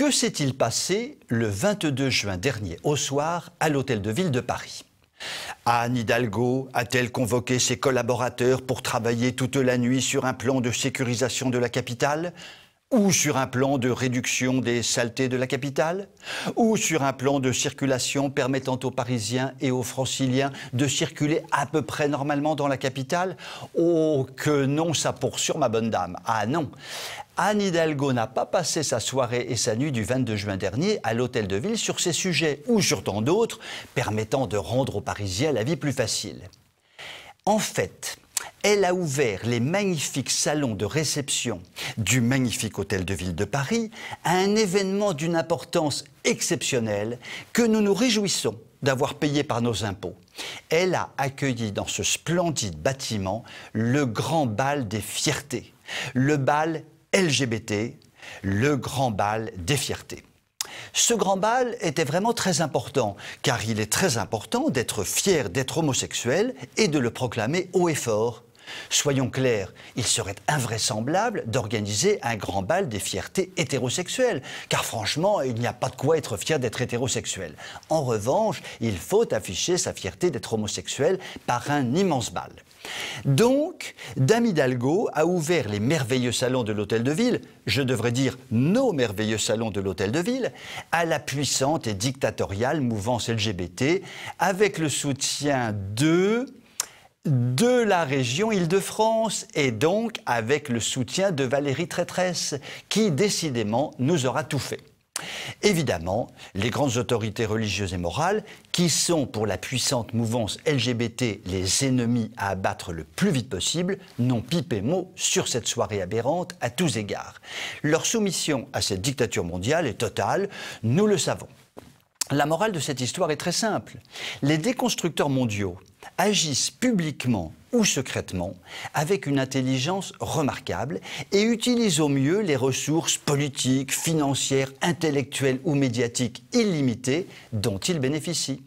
Que s'est-il passé le 22 juin dernier au soir à l'Hôtel de Ville de Paris? Anne Hidalgo a-t-elle convoqué ses collaborateurs pour travailler toute la nuit sur un plan de sécurisation de la capitale? Ou sur un plan de réduction des saletés de la capitale? Ou sur un plan de circulation permettant aux Parisiens et aux Franciliens de circuler à peu près normalement dans la capitale? Oh, que non, ça poursuit ma bonne dame. Ah non! Anne Hidalgo n'a pas passé sa soirée et sa nuit du 22 juin dernier à l'Hôtel de Ville sur ces sujets, ou sur tant d'autres, permettant de rendre aux Parisiens la vie plus facile. En fait, elle a ouvert les magnifiques salons de réception du magnifique Hôtel de Ville de Paris à un événement d'une importance exceptionnelle que nous nous réjouissons d'avoir payé par nos impôts. Elle a accueilli dans ce splendide bâtiment le grand bal des fiertés, le bal LGBT, le grand bal des fiertés. Ce grand bal était vraiment très important, car il est très important d'être fier d'être homosexuel et de le proclamer haut et fort. Soyons clairs, il serait invraisemblable d'organiser un grand bal des fiertés hétérosexuelles, car franchement, il n'y a pas de quoi être fier d'être hétérosexuel. En revanche, il faut afficher sa fierté d'être homosexuel par un immense bal. Donc, Dame Hidalgo a ouvert les merveilleux salons de l'Hôtel de Ville, je devrais dire nos merveilleux salons de l'Hôtel de Ville, à la puissante et dictatoriale mouvance LGBT, avec le soutien de la région Île-de-France et donc avec le soutien de Valérie Pécresse, qui décidément nous aura tout fait. Évidemment, les grandes autorités religieuses et morales, qui sont pour la puissante mouvance LGBT les ennemis à abattre le plus vite possible, n'ont pipé mot sur cette soirée aberrante à tous égards. Leur soumission à cette dictature mondiale est totale, nous le savons. La morale de cette histoire est très simple. Les déconstructeurs mondiaux agissent publiquement ou secrètement avec une intelligence remarquable et utilisent au mieux les ressources politiques, financières, intellectuelles ou médiatiques illimitées dont ils bénéficient.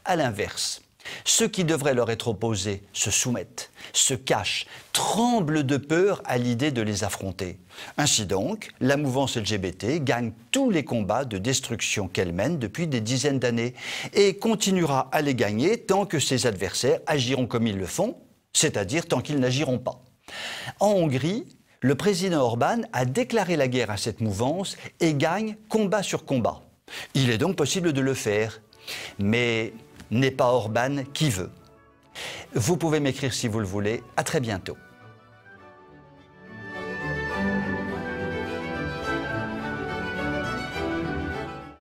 À l'inverse, ceux qui devraient leur être opposés se soumettent, se cachent, tremblent de peur à l'idée de les affronter. Ainsi donc, la mouvance LGBT gagne tous les combats de destruction qu'elle mène depuis des dizaines d'années et continuera à les gagner tant que ses adversaires agiront comme ils le font, c'est-à-dire tant qu'ils n'agiront pas. En Hongrie, le président Orbán a déclaré la guerre à cette mouvance et gagne combat sur combat. Il est donc possible de le faire, mais n'est pas Orbán qui veut. Vous pouvez m'écrire si vous le voulez. À très bientôt.